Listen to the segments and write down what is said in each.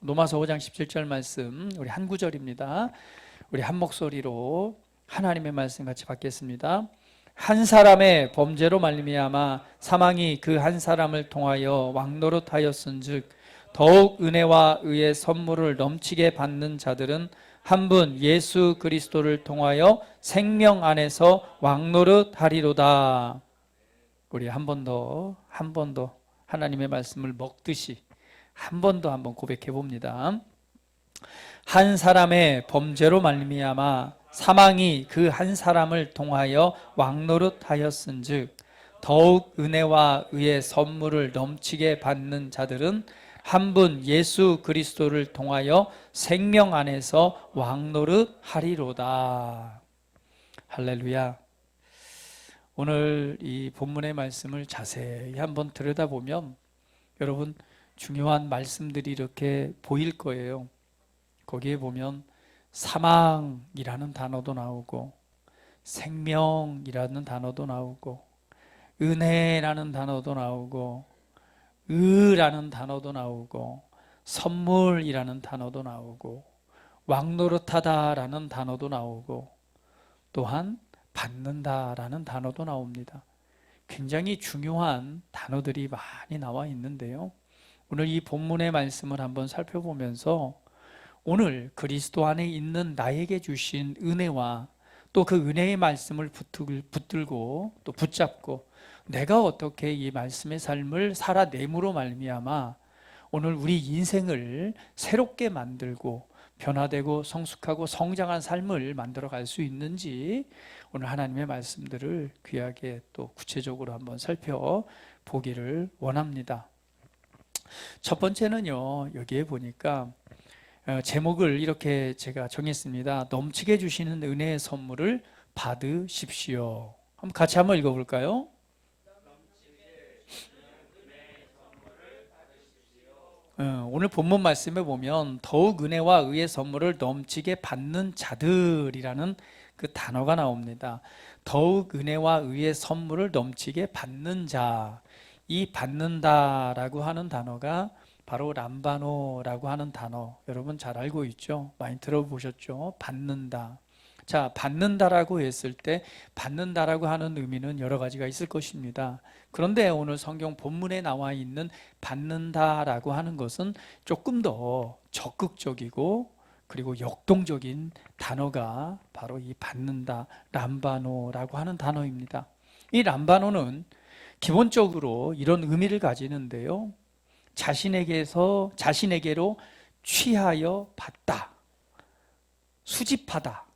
로마서 5장 17절 말씀, 우리 한 구절입니다. 우리 한 목소리로 하나님의 말씀 같이 받겠습니다. 한 사람의 범죄로 말미암아 사망이 그 한 사람을 통하여 왕노릇하였은즉 더욱 은혜와 의의 선물을 넘치게 받는 자들은 한 분 예수 그리스도를 통하여 생명 안에서 왕노릇하리로다. 우리 한 번 더 하나님의 말씀을 먹듯이 한 번 더 한번 고백해 봅니다. 한 사람의 범죄로 말미암아 사망이 그 한 사람을 통하여 왕노릇하였은즉 더욱 은혜와 의의 선물을 넘치게 받는 자들은 한 분 예수 그리스도를 통하여 생명 안에서 왕노릇하리로다. 할렐루야. 오늘 이 본문의 말씀을 자세히 한번 들여다보면 여러분 중요한 말씀들이 이렇게 보일 거예요. 거기에 보면 사망이라는 단어도 나오고 생명이라는 단어도 나오고 은혜라는 단어도 나오고 의라는 단어도 나오고 선물이라는 단어도 나오고 왕노릇하다라는 단어도 나오고 또한 받는다라는 단어도 나옵니다. 굉장히 중요한 단어들이 많이 나와 있는데요. 오늘 이 본문의 말씀을 한번 살펴보면서 오늘 그리스도 안에 있는 나에게 주신 은혜와 또 그 은혜의 말씀을 붙들고 또 붙잡고 내가 어떻게 이 말씀의 삶을 살아내므로 말미암아 오늘 우리 인생을 새롭게 만들고 변화되고 성숙하고 성장한 삶을 만들어 갈 수 있는지 오늘 하나님의 말씀들을 귀하게 또 구체적으로 한번 살펴보기를 원합니다. 첫 번째는요, 여기에 보니까 제목을 이렇게 제가 정했습니다. 넘치게 주시는 은혜의 선물을 받으십시오. 같이 한번 읽어볼까요? 오늘 본문 말씀에 보면 더욱 은혜와 의의 선물을 넘치게 받는 자들이라는 그 단어가 나옵니다. 더욱 은혜와 의의 선물을 넘치게 받는 자, 이 받는다라고 하는 단어가 바로 람바노라고 하는 단어, 여러분 잘 알고 있죠? 많이 들어보셨죠? 받는다. 자, 받는다라고 했을 때 받는다라고 하는 의미는 여러 가지가 있을 것입니다. 그런데 오늘 성경 본문에 나와 있는 받는다라고 하는 것은 조금 더 적극적이고 그리고 역동적인 단어가 바로 이 받는다, 람바노라고 하는 단어입니다. 이 람바노는 기본적으로 이런 의미를 가지는데요. 자신에게로 취하여 받다, 수집하다,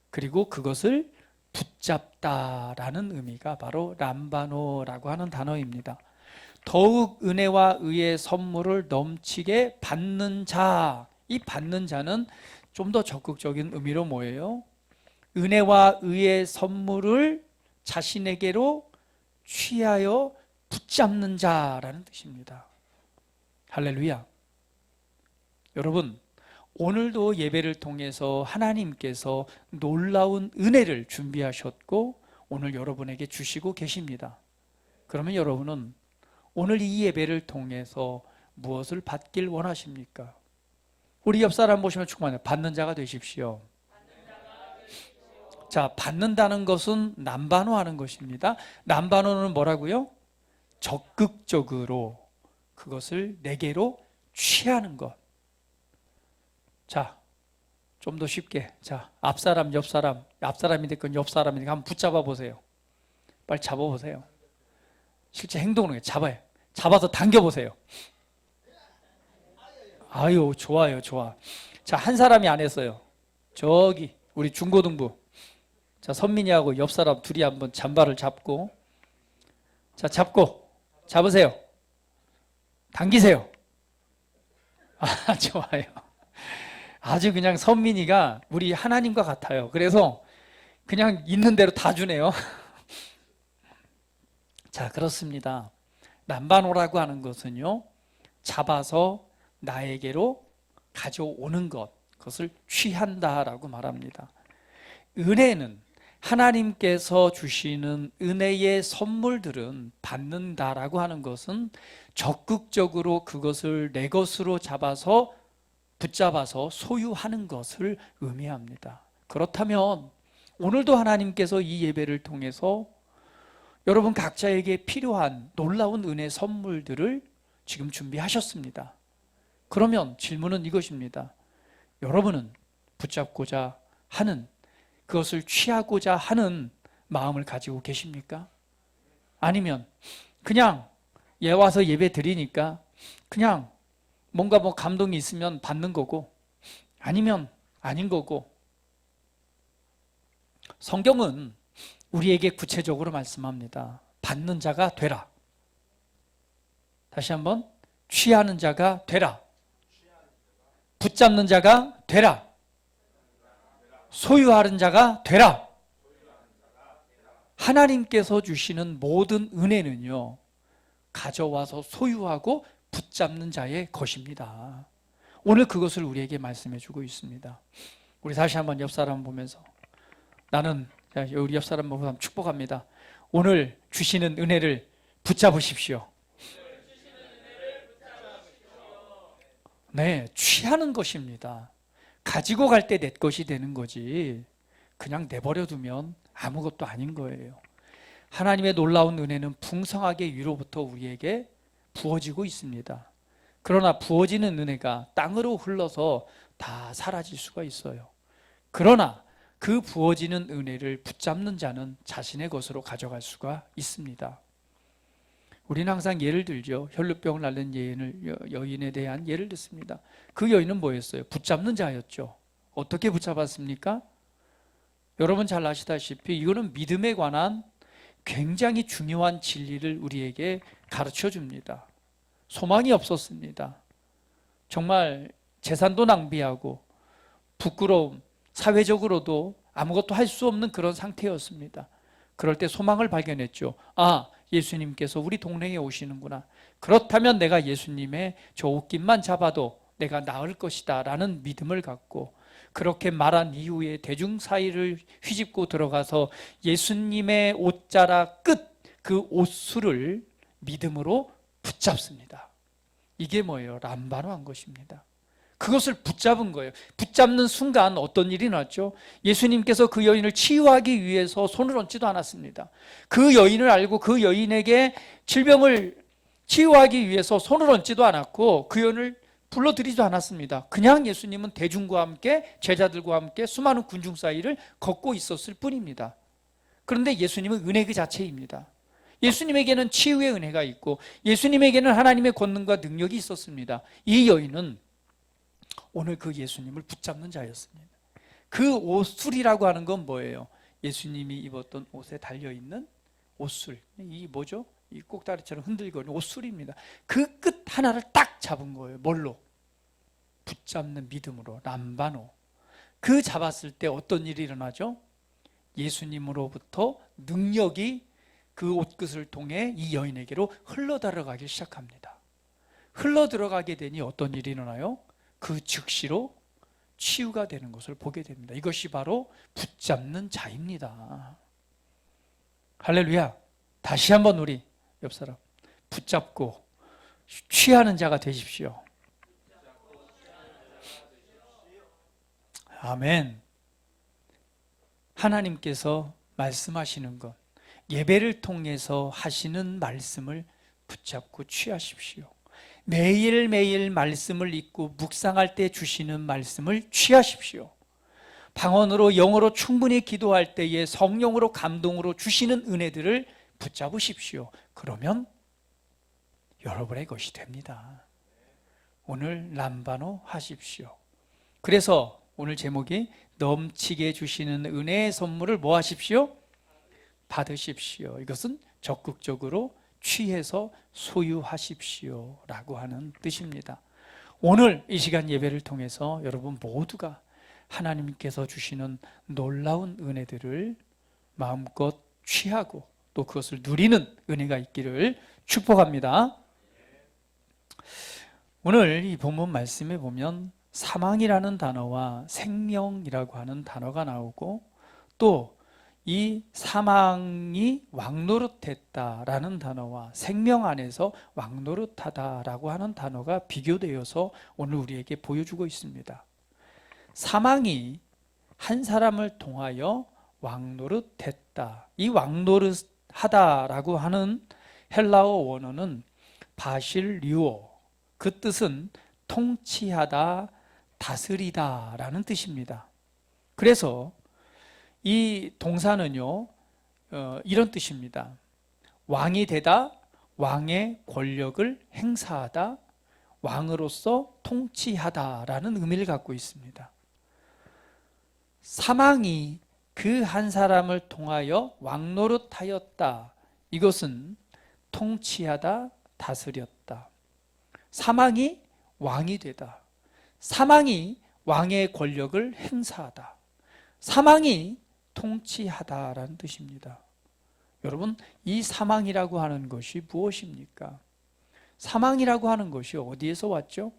그리고 그것을 붙잡다라는 의미가 바로 람바노라고 하는 단어입니다. 더욱 은혜와 의의 선물을 넘치게 받는 자, 이 받는 자는 좀 더 적극적인 의미로 뭐예요? 은혜와 의의 선물을 자신에게로 취하여 붙잡는 자라는 뜻입니다. 할렐루야. 여러분, 오늘도 예배를 통해서 하나님께서 놀라운 은혜를 준비하셨고 오늘 여러분에게 주시고 계십니다. 그러면 여러분은 오늘 이 예배를 통해서 무엇을 받길 원하십니까? 우리 옆 사람 보시면 충만해요. 받는 자가 되십시오. 자, 받는다는 것은 남반호 하는 것입니다. 남반호는 뭐라고요? 적극적으로 그것을 내게로 취하는 것. 자, 좀 더 쉽게. 자, 앞사람, 옆사람, 앞사람이 됐건 옆사람이 됐건 한번 붙잡아 보세요. 빨리 잡아 보세요. 실제 행동으로 잡아요. 잡아서 당겨 보세요. 아유, 좋아요, 좋아. 자, 한 사람이 안 했어요. 저기 우리 중고등부. 자, 선민이하고 옆사람 둘이 한번 잠바를 잡고, 자, 잡으세요. 당기세요. 아, 좋아요. 아주 그냥 선민이가 우리 하나님과 같아요. 그래서 그냥 있는 대로 다 주네요. 자, 그렇습니다. 람바노라고 하는 것은요, 잡아서 나에게로 가져오는 것, 그것을 취한다라고 말합니다. 은혜는 하나님께서 주시는 은혜의 선물들은 받는다라고 하는 것은 적극적으로 그것을 내 것으로 잡아서 붙잡아서 소유하는 것을 의미합니다. 그렇다면 오늘도 하나님께서 이 예배를 통해서 여러분 각자에게 필요한 놀라운 은혜 선물들을 지금 준비하셨습니다. 그러면 질문은 이것입니다. 여러분은 붙잡고자 하는, 그것을 취하고자 하는 마음을 가지고 계십니까? 아니면 그냥 와서 예배 드리니까 그냥 뭔가 감동이 있으면 받는 거고 아니면 아닌 거고. 성경은 우리에게 구체적으로 말씀합니다. 받는 자가 되라. 다시 한번, 취하는 자가 되라. 붙잡는 자가 되라. 소유하는 자가 되라. 하나님께서 주시는 모든 은혜는요, 가져와서 소유하고 붙잡는 자의 것입니다. 오늘 그것을 우리에게 말씀해 주고 있습니다. 우리 다시 한번 옆 사람 보면서, 나는 우리 옆 사람 보고 축복합니다. 오늘 주시는 은혜를 붙잡으십시오. 네, 취하는 것입니다. 가지고 갈 때 내 것이 되는 거지 그냥 내버려 두면 아무것도 아닌 거예요. 하나님의 놀라운 은혜는 풍성하게 위로부터 우리에게 부어지고 있습니다. 그러나 부어지는 은혜가 땅으로 흘러서 다 사라질 수가 있어요. 그러나 그 부어지는 은혜를 붙잡는 자는 자신의 것으로 가져갈 수가 있습니다. 우리는 항상 예를 들죠. 혈루병을 앓는 여인에 대한 예를 듣습니다. 그 여인은 뭐였어요? 붙잡는 자였죠. 어떻게 붙잡았습니까? 여러분 잘 아시다시피 이거는 믿음에 관한 굉장히 중요한 진리를 우리에게 가르쳐 줍니다. 소망이 없었습니다. 정말 재산도 낭비하고 부끄러움, 사회적으로도 아무것도 할 수 없는 그런 상태였습니다. 그럴 때 소망을 발견했죠. 아, 예수님께서 우리 동네에 오시는구나. 그렇다면 내가 예수님의 저 옷깃만 잡아도 내가 나을 것이다 라는 믿음을 갖고, 그렇게 말한 이후에 대중 사이를 휘집고 들어가서 예수님의 옷자락 끝 그 옷술을 믿음으로 붙잡습니다. 이게 뭐예요? 람바노한 것입니다. 그것을 붙잡은 거예요. 붙잡는 순간 어떤 일이 났죠? 예수님께서 그 여인을 치유하기 위해서 손을 얹지도 않았습니다. 그 여인을 알고 그 여인에게 질병을 치유하기 위해서 손을 얹지도 않았고 그 여인을 불러들이지도 않았습니다. 그냥 예수님은 대중과 함께, 제자들과 함께 수많은 군중 사이를 걷고 있었을 뿐입니다. 그런데 예수님은 은혜 그 자체입니다. 예수님에게는 치유의 은혜가 있고 예수님에게는 하나님의 권능과 능력이 있었습니다. 이 여인은 오늘 그 예수님을 붙잡는 자였습니다. 그 옷술이라고 하는 건 뭐예요? 예수님이 입었던 옷에 달려있는 옷술. 이 뭐죠? 이 꼭다리처럼 흔들거리는 옷술입니다. 그 끝 하나를 딱 잡은 거예요. 뭘로? 붙잡는 믿음으로. 람바노. 그 잡았을 때 어떤 일이 일어나죠? 예수님으로부터 능력이 그 옷끝을 통해 이 여인에게로 흘러들어가기 시작합니다. 흘러들어가게 되니 어떤 일이 일어나요? 그 즉시로 치유가 되는 것을 보게 됩니다. 이것이 바로 붙잡는 자입니다. 할렐루야. 다시 한번 우리 옆 사람 붙잡고 취하는 자가 되십시오. 아멘. 하나님께서 말씀하시는 것, 예배를 통해서 하시는 말씀을 붙잡고 취하십시오. 매일매일 말씀을 읽고 묵상할 때 주시는 말씀을 취하십시오. 방언으로 영어로 충분히 기도할 때에 성령으로 감동으로 주시는 은혜들을 붙잡으십시오. 그러면 여러분의 것이 됩니다. 오늘 람바노 하십시오. 그래서 오늘 제목이 넘치게 주시는 은혜의 선물을 뭐 하십시오? 받으십시오. 이것은 적극적으로 취해서 소유하십시오 라고 하는 뜻입니다. 오늘 이 시간 예배를 통해서 여러분 모두가 하나님께서 주시는 놀라운 은혜들을 마음껏 취하고 또 그것을 누리는 은혜가 있기를 축복합니다. 오늘 이 본문 말씀에 보면 사망이라는 단어와 생명이라고 하는 단어가 나오고 또 이 사망이 왕노릇했다라는 단어와 생명 안에서 왕노릇하다라고 하는 단어가 비교되어서 오늘 우리에게 보여주고 있습니다. 사망이 한 사람을 통하여 왕노릇했다. 이 왕노릇하다라고 하는 헬라어 원어는 바실리오, 그 뜻은 통치하다, 다스리다라는 뜻입니다. 그래서 이 동사는요, 이런 뜻입니다. 왕이 되다, 왕의 권력을 행사하다, 왕으로서 통치하다라는 의미를 갖고 있습니다. 사망이 그 한 사람을 통하여 왕노릇하였다. 이것은 통치하다, 다스렸다. 사망이 왕이 되다. 사망이 왕의 권력을 행사하다. 사망이 통치하다라는 뜻입니다. 여러분, 이 사망이라고 하는 것이 무엇입니까? 사망이라고 하는 것이 어디에서 왔죠?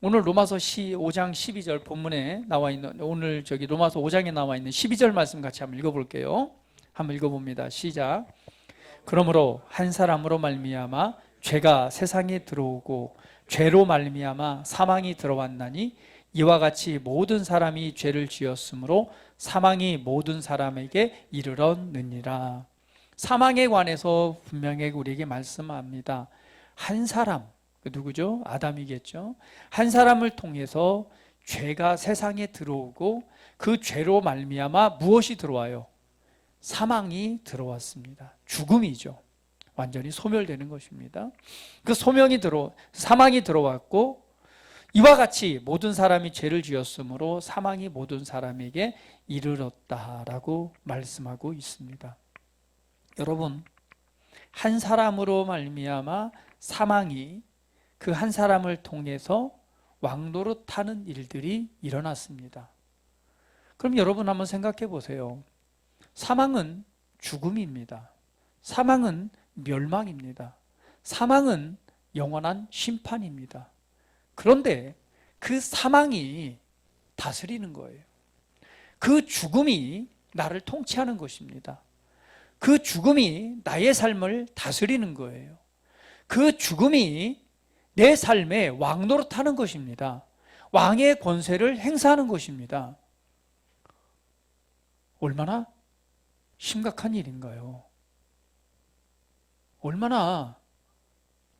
오늘 로마서 5장 12절 본문에 나와 있는, 오늘 로마서 5장에 나와 있는 12절 말씀 같이 한번 읽어볼게요. 한번 읽어봅니다. 시작. 그러므로 한 사람으로 말미암아 죄가 세상에 들어오고 죄로 말미암아 사망이 들어왔나니 이와 같이 모든 사람이 죄를 지었으므로 사망이 모든 사람에게 이르렀느니라. 사망에 관해서 분명히 우리에게 말씀합니다. 한 사람, 누구죠? 아담이겠죠. 한 사람을 통해서 죄가 세상에 들어오고 그 죄로 말미암아 무엇이 들어와요? 사망이 들어왔습니다. 죽음이죠. 완전히 소멸되는 것입니다. 그 사망이 들어왔고 이와 같이 모든 사람이 죄를 지었으므로 사망이 모든 사람에게 이르렀다라고 말씀하고 있습니다. 여러분, 한 사람으로 말미암아 사망이 그 한 사람을 통해서 왕노릇하는 일들이 일어났습니다. 그럼 여러분 한번 생각해 보세요. 사망은 죽음입니다. 사망은 멸망입니다. 사망은 영원한 심판입니다. 그런데 그 사망이 다스리는 거예요. 그 죽음이 나를 통치하는 것입니다. 그 죽음이 나의 삶을 다스리는 거예요. 그 죽음이 내 삶에 왕노릇하는 것입니다. 왕의 권세를 행사하는 것입니다. 얼마나 심각한 일인가요? 얼마나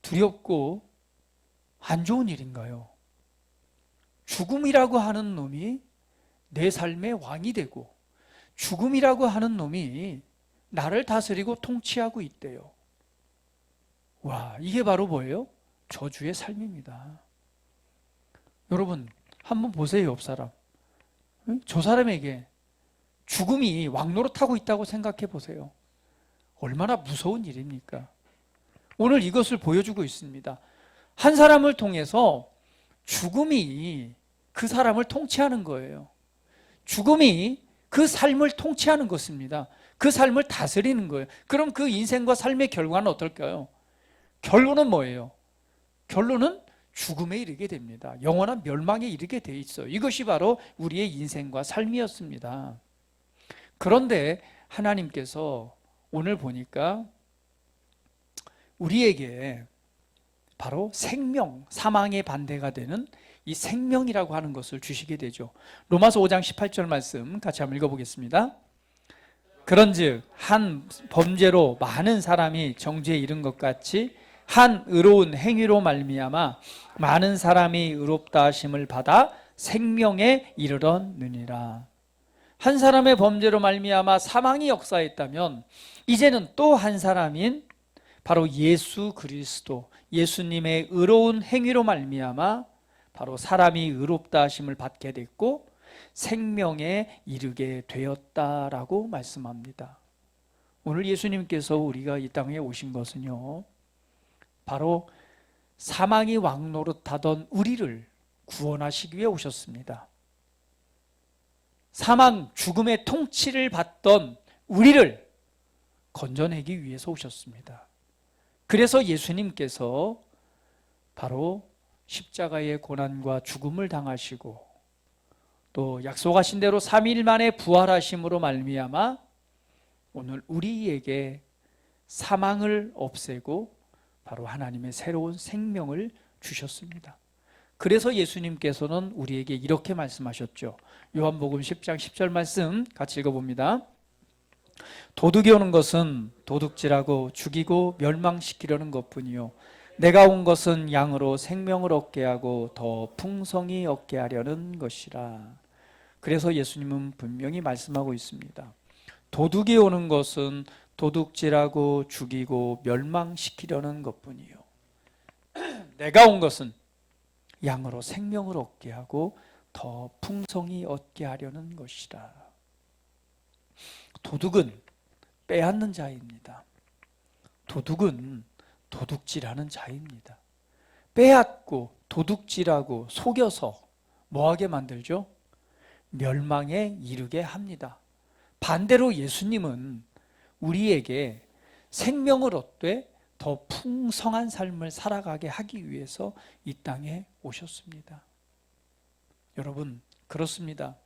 두렵고 안 좋은 일인가요? 죽음이라고 하는 놈이 내 삶의 왕이 되고 죽음이라고 하는 놈이 나를 다스리고 통치하고 있대요. 와, 이게 바로 뭐예요? 저주의 삶입니다. 여러분, 한번 보세요, 옆 사람. 저 사람에게 죽음이 왕노릇하고 있다고 생각해 보세요. 얼마나 무서운 일입니까? 오늘 이것을 보여주고 있습니다. 한 사람을 통해서 죽음이 그 사람을 통치하는 거예요. 죽음이 그 삶을 통치하는 것입니다. 그 삶을 다스리는 거예요. 그럼 그 인생과 삶의 결과는 어떨까요? 결론은 뭐예요? 결론은 죽음에 이르게 됩니다. 영원한 멸망에 이르게 돼 있어요. 이것이 바로 우리의 인생과 삶이었습니다. 그런데 하나님께서 오늘 보니까 우리에게 바로 생명, 사망의 반대가 되는 이 생명이라고 하는 것을 주시게 되죠. 로마서 5장 18절 말씀 같이 한번 읽어보겠습니다. 그런즉 한 범죄로 많은 사람이 정죄에 이른 것 같이 한 의로운 행위로 말미암아 많은 사람이 의롭다 하심을 받아 생명에 이르렀느니라. 한 사람의 범죄로 말미암아 사망이 역사했다면 이제는 또 한 사람인 바로 예수 그리스도, 예수님의 의로운 행위로 말미암아 바로 사람이 의롭다 하심을 받게 됐고 생명에 이르게 되었다라고 말씀합니다. 오늘 예수님께서 우리가 이 땅에 오신 것은요, 바로 사망이 왕노릇하던 우리를 구원하시기 위해 오셨습니다. 사망, 죽음의 통치를 받던 우리를 건져내기 위해서 오셨습니다. 그래서 예수님께서 바로 십자가의 고난과 죽음을 당하시고 또 약속하신 대로 3일 만에 부활하심으로 말미암아 오늘 우리에게 사망을 없애고 바로 하나님의 새로운 생명을 주셨습니다. 그래서 예수님께서는 우리에게 이렇게 말씀하셨죠. 요한복음 10장 10절 말씀 같이 읽어봅니다. 도둑이 오는 것은 도둑질하고 죽이고 멸망시키려는 것뿐이요 내가 온 것은 양으로 생명을 얻게 하고 더 풍성히 얻게 하려는 것이라. 그래서 예수님은 분명히 말씀하고 있습니다. 도둑이 오는 것은 도둑질하고 죽이고 멸망시키려는 것뿐이요 내가 온 것은 양으로 생명을 얻게 하고 더 풍성히 얻게 하려는 것이라. 도둑은 빼앗는 자입니다. 도둑은 도둑질하는 자입니다. 빼앗고 도둑질하고 속여서 뭐하게 만들죠? 멸망에 이르게 합니다. 반대로 예수님은 우리에게 생명을 얻되 더 풍성한 삶을 살아가게 하기 위해서 이 땅에 오셨습니다. 여러분, 그렇습니다.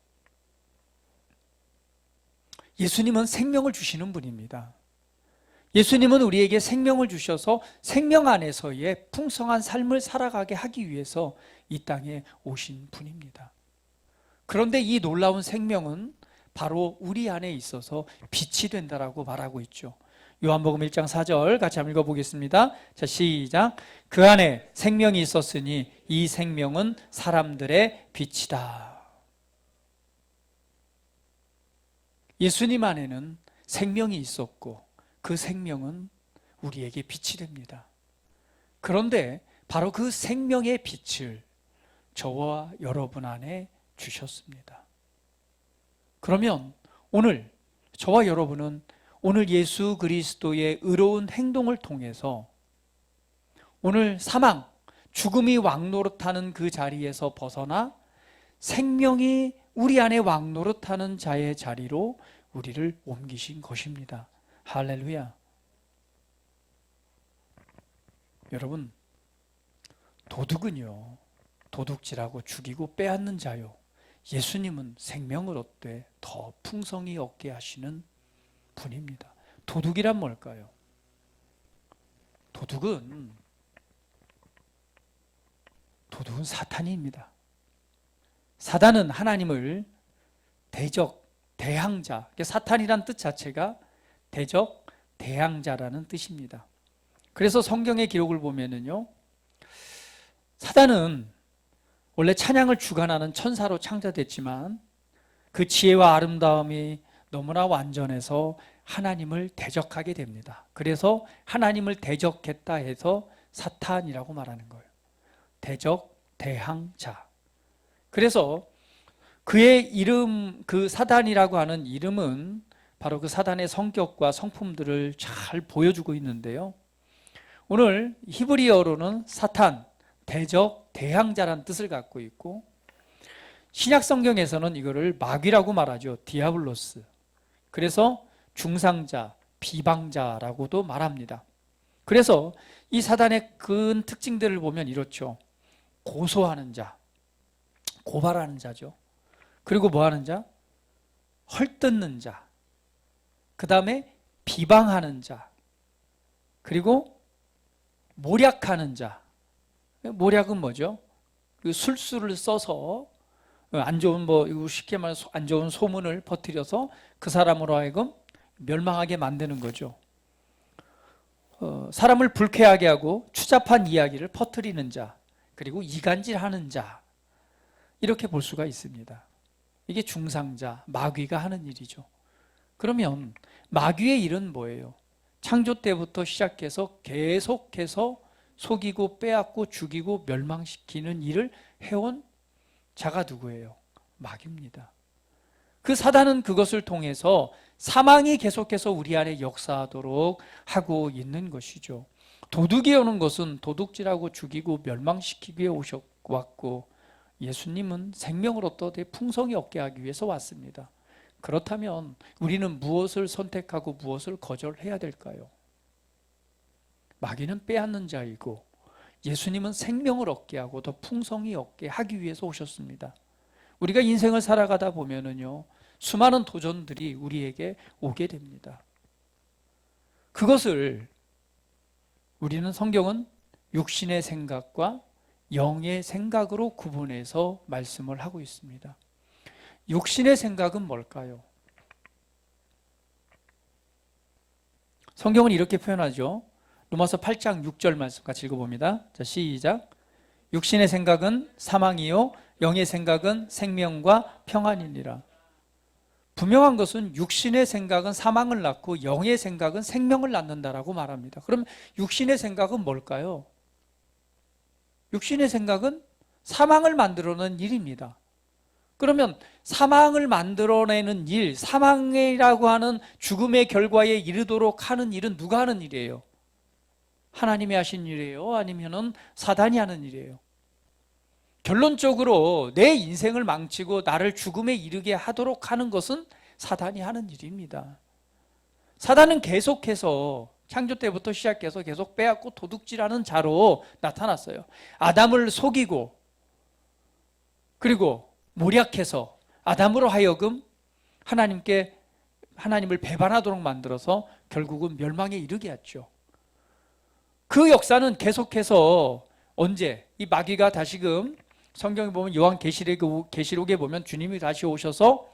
예수님은 생명을 주시는 분입니다. 예수님은 우리에게 생명을 주셔서 생명 안에서의 풍성한 삶을 살아가게 하기 위해서 이 땅에 오신 분입니다. 그런데 이 놀라운 생명은 바로 우리 안에 있어서 빛이 된다라고 말하고 있죠. 요한복음 1장 4절 같이 한번 읽어보겠습니다. 자, 시작. 그 안에 생명이 있었으니 이 생명은 사람들의 빛이다. 예수님 안에는 생명이 있었고 그 생명은 우리에게 빛이 됩니다. 그런데 바로 그 생명의 빛을 저와 여러분 안에 주셨습니다. 그러면 오늘 저와 여러분은 오늘 예수 그리스도의 의로운 행동을 통해서 오늘 사망, 죽음이 왕노릇하는 그 자리에서 벗어나 생명이 우리 안에 왕노릇하는 자의 자리로 우리를 옮기신 것입니다. 할렐루야. 여러분, 도둑은요, 도둑질하고 죽이고 빼앗는 자요, 예수님은 생명을 얻되 더 풍성히 얻게 하시는 분입니다. 도둑이란 뭘까요? 도둑은 사탄입니다. 사단은 하나님을 대적, 대항자, 사탄이란 뜻 자체가 대적, 대항자라는 뜻입니다. 그래서 성경의 기록을 보면은요, 사단은 원래 찬양을 주관하는 천사로 창조됐지만 그 지혜와 아름다움이 너무나 완전해서 하나님을 대적하게 됩니다. 그래서 하나님을 대적했다 해서 사탄이라고 말하는 거예요. 대적, 대항자. 그래서 그의 이름, 그 사단이라고 하는 이름은 바로 그 사단의 성격과 성품들을 잘 보여주고 있는데요. 오늘 히브리어로는 사탄, 대적, 대항자라는 뜻을 갖고 있고 신약 성경에서는 이거를 마귀라고 말하죠. 디아블로스. 그래서 중상자, 비방자라고도 말합니다. 그래서 이 사단의 큰 특징들을 보면 이렇죠. 고소하는 자, 고발하는 자죠. 그리고 뭐 하는 자? 헐뜯는 자. 그 다음에 비방하는 자. 그리고 모략하는 자. 모략은 뭐죠? 그 술수를 써서 안 좋은 쉽게 말해서 안 좋은 소문을 퍼뜨려서 그 사람으로 하여금 멸망하게 만드는 거죠. 사람을 불쾌하게 하고 추잡한 이야기를 퍼뜨리는 자, 그리고 이간질하는 자, 이렇게 볼 수가 있습니다. 이게 중상자, 마귀가 하는 일이죠. 그러면 마귀의 일은 뭐예요? 창조 때부터 시작해서 계속해서 속이고 빼앗고 죽이고 멸망시키는 일을 해온 자가 누구예요? 마귀입니다. 그 사단은 그것을 통해서 사망이 계속해서 우리 안에 역사하도록 하고 있는 것이죠. 도둑이 오는 것은 도둑질하고 죽이고 멸망시키기 위해 왔고 예수님은 생명을 얻되 풍성히 얻게 하기 위해서 왔습니다. 그렇다면 우리는 무엇을 선택하고 무엇을 거절해야 될까요? 마귀는 빼앗는 자이고 예수님은 생명을 얻게 하고 더 풍성히 얻게 하기 위해서 오셨습니다. 우리가 인생을 살아가다 보면은요, 수많은 도전들이 우리에게 오게 됩니다. 그것을 우리는 성경은 육신의 생각과 영의 생각으로 구분해서 말씀을 하고 있습니다. 육신의 생각은 뭘까요? 성경은 이렇게 표현하죠. 로마서 8장 6절 말씀 같이 읽어봅니다. 자, 시작. 육신의 생각은 사망이요 영의 생각은 생명과 평안이니라. 분명한 것은 육신의 생각은 사망을 낳고 영의 생각은 생명을 낳는다라고 말합니다. 그럼 육신의 생각은 뭘까요? 육신의 생각은 사망을 만들어내는 일입니다. 그러면 사망을 만들어내는 일, 사망이라고 하는 죽음의 결과에 이르도록 하는 일은 누가 하는 일이에요? 하나님이 하신 일이에요? 아니면은 사단이 하는 일이에요? 결론적으로 내 인생을 망치고 나를 죽음에 이르게 하도록 하는 것은 사단이 하는 일입니다. 사단은 계속해서 창조 때부터 시작해서 계속 빼앗고 도둑질하는 자로 나타났어요. 아담을 속이고 그리고 모략해서 아담으로 하여금 하나님을 배반하도록 만들어서 결국은 멸망에 이르게 했죠. 그 역사는 계속해서 언제 이 마귀가 다시금 성경에 보면 요한 계시록에 보면 주님이 다시 오셔서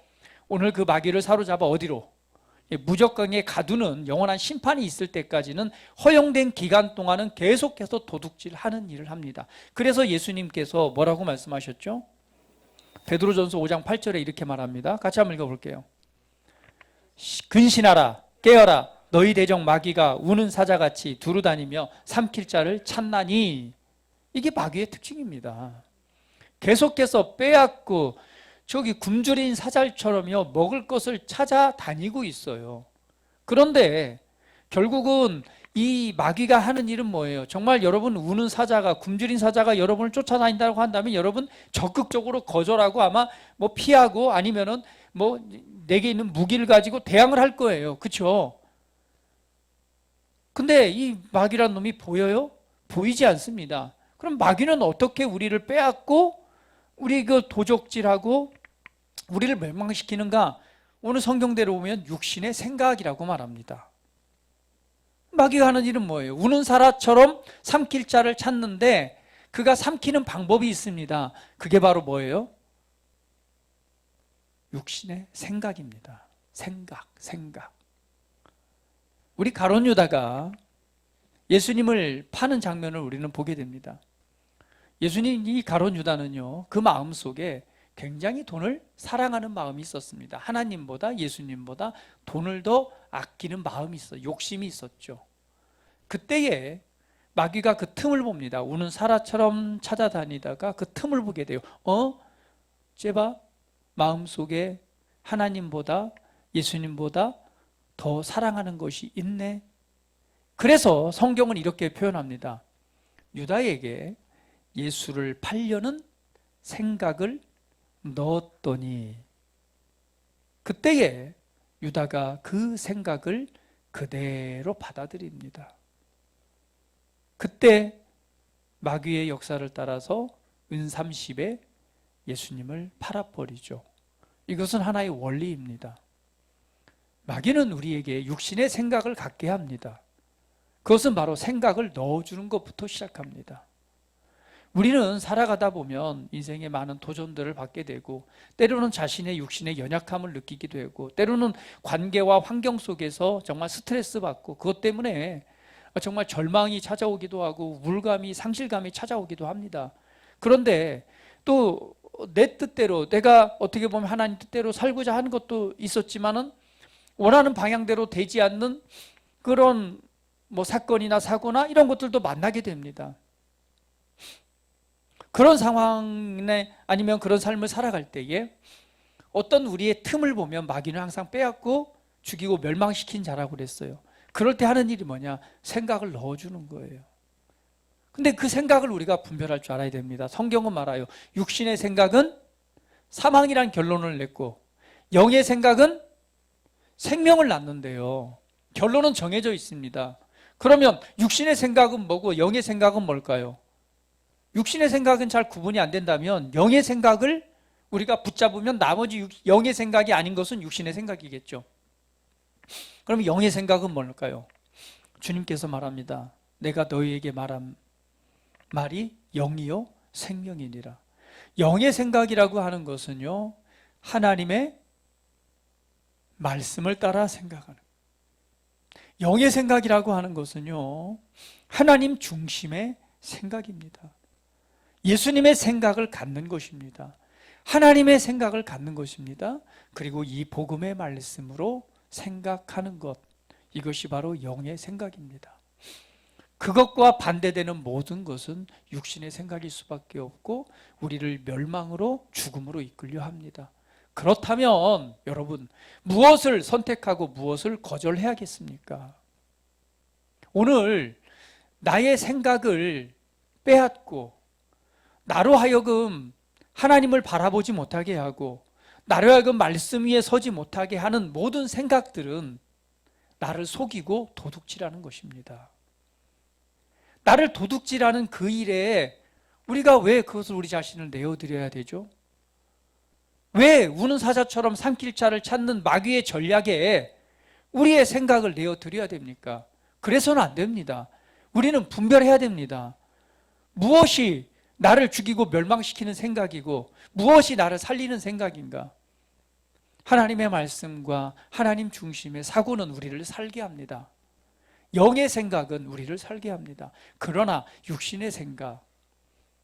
오늘 그 마귀를 사로잡아 어디로? 무적강에 가두는 영원한 심판이 있을 때까지는 허용된 기간 동안은 계속해서 도둑질하는 일을 합니다. 그래서 예수님께서 뭐라고 말씀하셨죠? 베드로전서 5장 8절에 이렇게 말합니다. 같이 한번 읽어볼게요. 근신하라 깨어라 너희 대적 마귀가 우는 사자같이 두루다니며 삼킬 자를 찾나니. 이게 마귀의 특징입니다. 계속해서 빼앗고 저기 굶주린 사자처럼요 먹을 것을 찾아다니고 있어요. 그런데 결국은 이 마귀가 하는 일은 뭐예요? 정말 여러분 우는 사자가 굶주린 사자가 여러분을 쫓아다닌다고 한다면 여러분 적극적으로 거절하고 아마 뭐 피하고 아니면은 뭐 내게 있는 무기를 가지고 대항을 할 거예요. 그렇죠? 근데 이 마귀란 놈이 보여요? 보이지 않습니다. 그럼 마귀는 어떻게 우리를 빼앗고 우리 그 도적질하고 우리를 멸망시키는가? 오늘 성경대로 보면 육신의 생각이라고 말합니다. 마귀가 하는 일은 뭐예요? 우는 사람처럼 삼킬 자를 찾는데 그가 삼키는 방법이 있습니다. 그게 바로 뭐예요? 육신의 생각입니다. 생각. 우리 가룟 유다가 예수님을 파는 장면을 우리는 보게 됩니다. 예수님 이 가룟 유다는요, 그 마음 속에 굉장히 돈을 사랑하는 마음이 있었습니다. 하나님보다 예수님보다 돈을 더 아끼는 마음이 욕심이 있었죠. 그때에 마귀가 그 틈을 봅니다. 우는 사라처럼 찾아다니다가 그 틈을 보게 돼요. 쟤봐 마음속에 하나님보다 예수님보다 더 사랑하는 것이 있네. 그래서 성경은 이렇게 표현합니다. 유다에게 예수를 팔려는 생각을 넣었더니 그때에 유다가 그 생각을 그대로 받아들입니다. 그때 마귀의 역사를 따라서 은30에 예수님을 팔아버리죠. 이것은 하나의 원리입니다. 마귀는 우리에게 육신의 생각을 갖게 합니다. 그것은 바로 생각을 넣어주는 것부터 시작합니다. 우리는 살아가다 보면 인생에 많은 도전들을 받게 되고 때로는 자신의 육신의 연약함을 느끼기도 하고 때로는 관계와 환경 속에서 정말 스트레스 받고 그것 때문에 정말 절망이 찾아오기도 하고 우울감이 상실감이 찾아오기도 합니다. 그런데 또 내 뜻대로 내가 어떻게 보면 하나님 뜻대로 살고자 하는 것도 있었지만은 원하는 방향대로 되지 않는 그런 뭐 사건이나 사고나 이런 것들도 만나게 됩니다. 그런 상황에 아니면 그런 삶을 살아갈 때에 어떤 우리의 틈을 보면 마귀는 항상 빼앗고 죽이고 멸망시킨 자라고 그랬어요. 그럴 때 하는 일이 뭐냐? 생각을 넣어주는 거예요. 근데 그 생각을 우리가 분별할 줄 알아야 됩니다. 성경은 말아요. 육신의 생각은 사망이란 결론을 냈고 영의 생각은 생명을 낳는데요. 결론은 정해져 있습니다. 그러면 육신의 생각은 뭐고 영의 생각은 뭘까요? 육신의 생각은 잘 구분이 안 된다면 영의 생각을 우리가 붙잡으면 나머지 영의 생각이 아닌 것은 육신의 생각이겠죠. 그럼 영의 생각은 뭘까요? 주님께서 말합니다. 내가 너희에게 말한 말이 영이요 생명이니라. 영의 생각이라고 하는 것은요, 하나님의 말씀을 따라 생각하는, 영의 생각이라고 하는 것은요, 하나님 중심의 생각입니다. 예수님의 생각을 갖는 것입니다. 하나님의 생각을 갖는 것입니다. 그리고 이 복음의 말씀으로 생각하는 것, 이것이 바로 영의 생각입니다. 그것과 반대되는 모든 것은 육신의 생각일 수밖에 없고 우리를 멸망으로, 죽음으로 이끌려 합니다. 그렇다면 여러분, 무엇을 선택하고 무엇을 거절해야겠습니까? 오늘 나의 생각을 빼앗고 나로 하여금 하나님을 바라보지 못하게 하고 나로 하여금 말씀 위에 서지 못하게 하는 모든 생각들은 나를 속이고 도둑질하는 것입니다. 나를 도둑질하는 그 일에 우리가 왜 그것을 우리 자신을 내어드려야 되죠? 왜 우는 사자처럼 산길차를 찾는 마귀의 전략에 우리의 생각을 내어드려야 됩니까? 그래서는 안 됩니다. 우리는 분별해야 됩니다. 무엇이 나를 죽이고 멸망시키는 생각이고 무엇이 나를 살리는 생각인가? 하나님의 말씀과 하나님 중심의 사고는 우리를 살게 합니다. 영의 생각은 우리를 살게 합니다. 그러나 육신의 생각,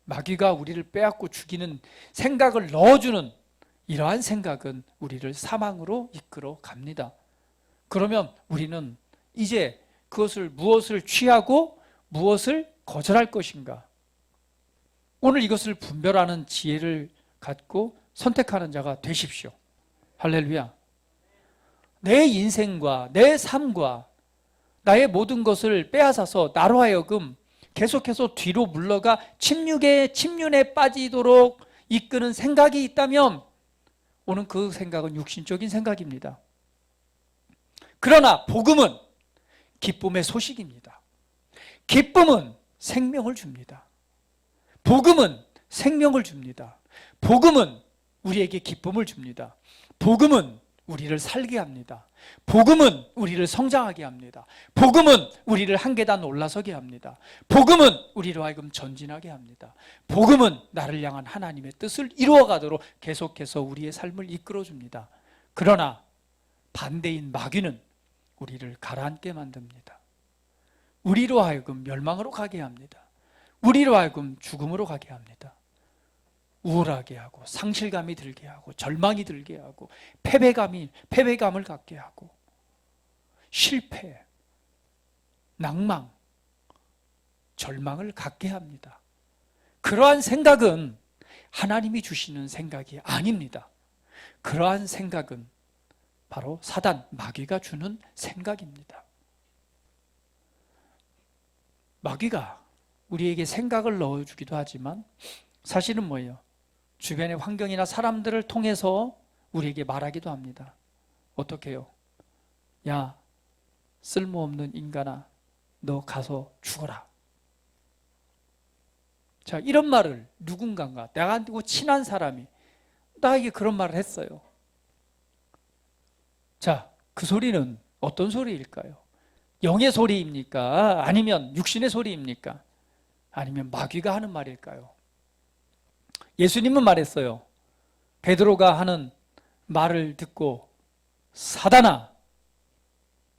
마귀가 우리를 빼앗고 죽이는 생각을 넣어주는 이러한 생각은 우리를 사망으로 이끌어 갑니다. 그러면 우리는 이제 그것을 무엇을 취하고 무엇을 거절할 것인가? 오늘 이것을 분별하는 지혜를 갖고 선택하는 자가 되십시오. 할렐루야. 내 인생과 내 삶과 나의 모든 것을 빼앗아서 나로 하여금 계속해서 뒤로 물러가 침륜에 빠지도록 이끄는 생각이 있다면 오늘 그 생각은 육신적인 생각입니다. 그러나 복음은 기쁨의 소식입니다. 기쁨은 생명을 줍니다. 복음은 생명을 줍니다. 복음은 우리에게 기쁨을 줍니다. 복음은 우리를 살게 합니다. 복음은 우리를 성장하게 합니다. 복음은 우리를 한 계단 올라서게 합니다. 복음은 우리로 하여금 전진하게 합니다. 복음은 나를 향한 하나님의 뜻을 이루어가도록 계속해서 우리의 삶을 이끌어줍니다. 그러나 반대인 마귀는 우리를 가라앉게 만듭니다. 우리로 하여금 멸망으로 가게 합니다. 우리로 하여금 죽음으로 가게 합니다. 우울하게 하고 상실감이 들게 하고 절망이 들게 하고 패배감을 갖게 하고 실패, 낭망, 절망을 갖게 합니다. 그러한 생각은 하나님이 주시는 생각이 아닙니다. 그러한 생각은 바로 사단, 마귀가 주는 생각입니다. 마귀가 우리에게 생각을 넣어주기도 하지만 사실은 뭐예요? 주변의 환경이나 사람들을 통해서 우리에게 말하기도 합니다. 어떻게 해요? 야, 쓸모없는 인간아, 너 가서 죽어라. 자, 이런 말을 누군가가, 나하고 친한 사람이 나에게 그런 말을 했어요. 자, 그 소리는 어떤 소리일까요? 영의 소리입니까? 아니면 육신의 소리입니까? 아니면 마귀가 하는 말일까요? 예수님은 말했어요. 베드로가 하는 말을 듣고 사단아,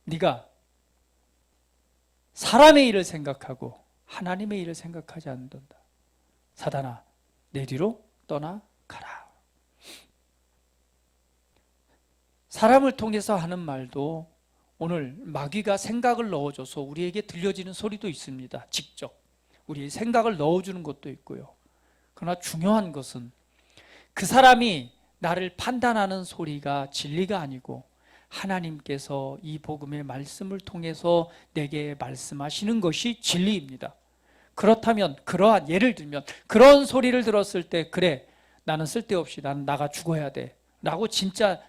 네가 사람의 일을 생각하고 하나님의 일을 생각하지 않는다. 사단아, 내 뒤로 떠나가라. 사람을 통해서 하는 말도 오늘 마귀가 생각을 넣어줘서 우리에게 들려지는 소리도 있습니다. 직접 우리의 생각을 넣어주는 것도 있고요. 그러나 중요한 것은 그 사람이 나를 판단하는 소리가 진리가 아니고 하나님께서 이 복음의 말씀을 통해서 내게 말씀하시는 것이 진리입니다. 그렇다면 그러한, 예를 들면 그런 소리를 들었을 때 그래, 나는 쓸데없이 나는 나가 죽어야 돼 라고 진짜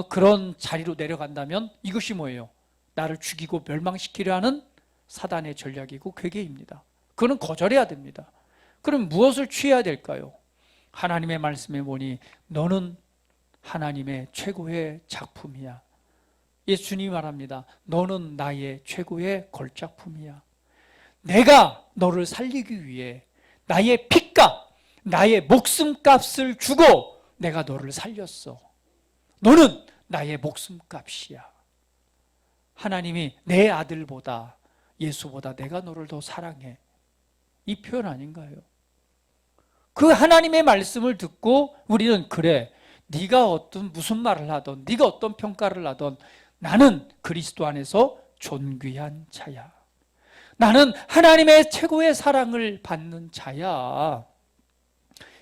그런 자리로 내려간다면 이것이 뭐예요? 나를 죽이고 멸망시키려 하는 사단의 전략이고 괴계입니다. 그거는 거절해야 됩니다. 그럼 무엇을 취해야 될까요? 하나님의 말씀에 보니 너는 하나님의 최고의 작품이야. 예수님이 말합니다. 너는 나의 최고의 걸작품이야. 내가 너를 살리기 위해 나의 피값, 나의 목숨값을 주고 내가 너를 살렸어. 너는 나의 목숨값이야. 하나님이 내 아들보다, 예수보다 내가 너를 더 사랑해. 이 표현 아닌가요? 그 하나님의 말씀을 듣고 우리는 그래, 네가 어떤 무슨 말을 하던, 네가 어떤 평가를 하던 나는 그리스도 안에서 존귀한 자야. 나는 하나님의 최고의 사랑을 받는 자야.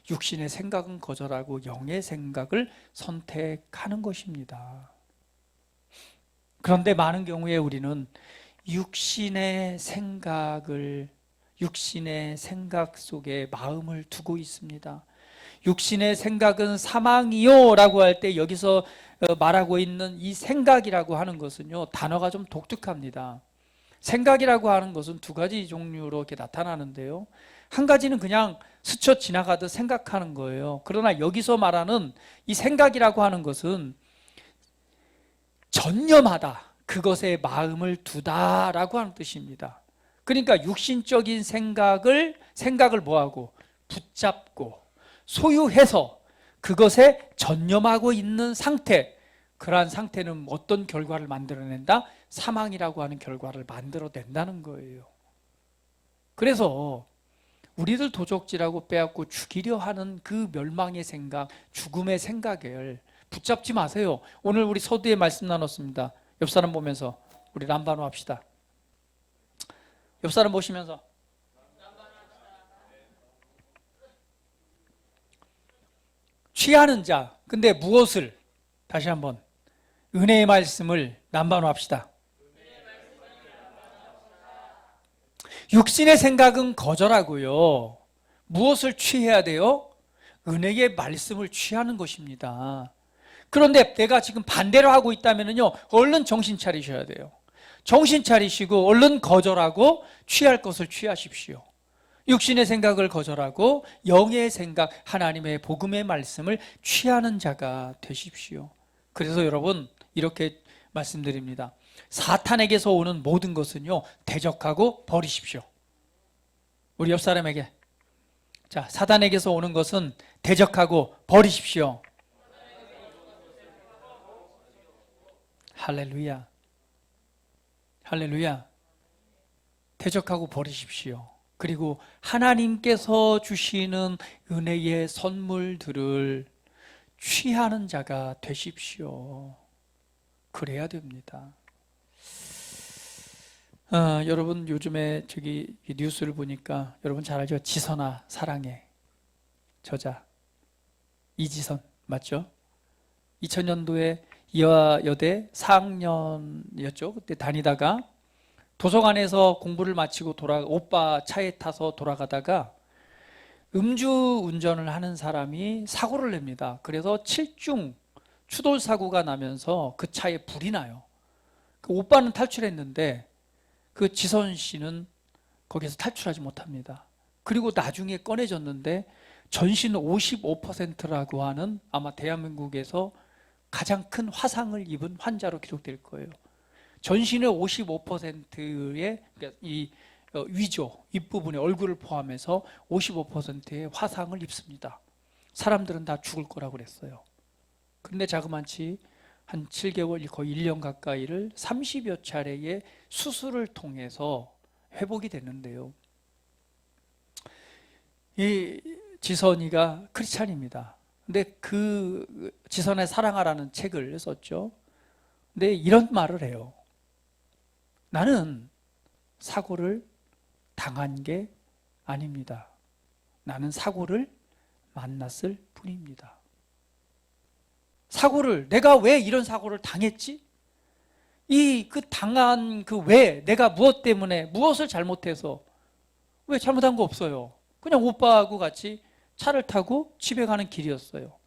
육신의 생각은 거절하고 영의 생각을 선택하는 것입니다. 그런데 많은 경우에 우리는 육신의 생각 속에 마음을 두고 있습니다. 육신의 생각은 사망이요 라고 할 때 여기서 말하고 있는 이 생각이라고 하는 것은요, 단어가 좀 독특합니다. 생각이라고 하는 것은 두 가지 종류로 이렇게 나타나는데요. 한 가지는 그냥 스쳐 지나가듯 생각하는 거예요. 그러나 여기서 말하는 이 생각이라고 하는 것은 전념하다, 그것에 마음을 두다라고 하는 뜻입니다. 그러니까 육신적인 생각을 뭐하고? 붙잡고 소유해서 그것에 전념하고 있는 상태, 그러한 상태는 어떤 결과를 만들어낸다? 사망이라고 하는 결과를 만들어낸다는 거예요. 그래서 우리들 도적질하고 빼앗고 죽이려 하는 그 멸망의 생각, 죽음의 생각을 붙잡지 마세요. 오늘 우리 서두에 말씀 나눴습니다. 옆 사람 보면서 우리 람바노 합시다. 옆 사람 보시면서 취하는 자, 근데 무엇을? 다시 한번 은혜의 말씀을 람바노 합시다. 육신의 생각은 거절하고요. 무엇을 취해야 돼요? 은혜의 말씀을 취하는 것입니다. 그런데 내가 지금 반대로 하고 있다면요, 얼른 정신 차리셔야 돼요. 정신 차리시고 얼른 거절하고 취할 것을 취하십시오. 육신의 생각을 거절하고 영의 생각, 하나님의 복음의 말씀을 취하는 자가 되십시오. 그래서 여러분 이렇게 말씀드립니다. 사탄에게서 오는 모든 것은요, 대적하고 버리십시오. 우리 옆 사람에게, 자, 사탄에게서 오는 것은 대적하고 버리십시오. 할렐루야. 할렐루야. 대적하고 버리십시오. 그리고 하나님께서 주시는 은혜의 선물들을 취하는 자가 되십시오. 그래야 됩니다. 여러분 요즘에 저기 뉴스를 보니까 여러분 잘 알죠? 지선아 사랑해 저자 이지선 맞죠? 2000년도에 이화여대 4학년이었죠. 그때 다니다가 도서관에서 공부를 마치고 오빠 차에 타서 돌아가다가 음주운전을 하는 사람이 사고를 냅니다. 그래서 7중 추돌 사고가 나면서 그 차에 불이 나요. 그 오빠는 탈출했는데 그 지선 씨는 거기서 탈출하지 못합니다. 그리고 나중에 꺼내졌는데 전신 55%라고 하는 아마 대한민국에서 가장 큰 화상을 입은 환자로 기록될 거예요. 전신의 55%의 이 위조, 윗부분의 얼굴을 포함해서 55%의 화상을 입습니다. 사람들은 다 죽을 거라고 그랬어요. 그런데 자그마치 한 7개월, 거의 1년 가까이를 30여 차례의 수술을 통해서 회복이 됐는데요. 이 지선이가 크리스찬입니다. 근데 그 지선의 사랑하라는 책을 썼죠. 근데 이런 말을 해요. 나는 사고를 당한 게 아닙니다. 나는 사고를 만났을 뿐입니다. 사고를, 내가 왜 이런 사고를 당했지? 그 당한 왜, 내가 무엇 때문에, 무엇을 잘못해서, 왜 잘못한 거 없어요. 그냥 오빠하고 같이 차를 타고 집에 가는 길이었어요.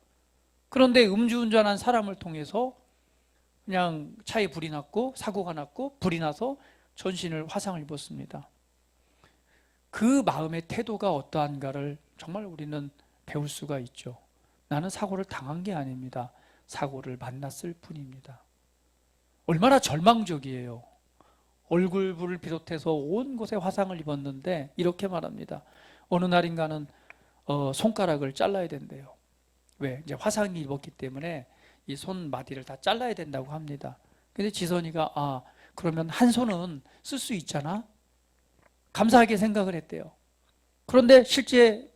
그런데 음주운전한 사람을 통해서 그냥 차에 불이 났고 사고가 났고 불이 나서 전신을 화상을 입었습니다. 그 마음의 태도가 어떠한가를 정말 우리는 배울 수가 있죠. 나는 사고를 당한 게 아닙니다. 사고를 만났을 뿐입니다. 얼마나 절망적이에요. 얼굴부를 비롯해서 온 곳에 화상을 입었는데 이렇게 말합니다. 어느 날인가는 손가락을 잘라야 된대요. 왜? 이제 화상이 입었기 때문에 이 손마디를 다 잘라야 된다고 합니다. 근데 지선이가 그러면 한 손은 쓸 수 있잖아? 감사하게 생각을 했대요. 그런데 실제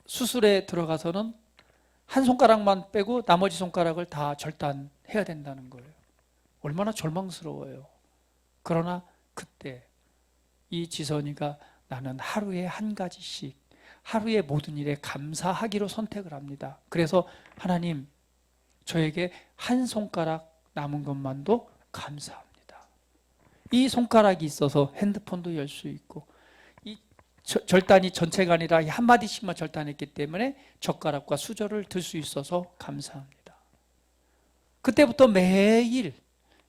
수술에 들어가서는 한 손가락만 빼고 나머지 손가락을 다 절단해야 된다는 거예요. 얼마나 절망스러워요. 그러나 그때 이 지선이가 나는 하루에 한 가지씩 하루의 모든 일에 감사하기로 선택을 합니다. 그래서 하나님, 저에게 한 손가락 남은 것만도 감사합니다. 이 손가락이 있어서 핸드폰도 열 수 있고, 이 절단이 전체가 아니라 한 마디씩만 절단했기 때문에 젓가락과 수저를 들 수 있어서 감사합니다. 그때부터 매일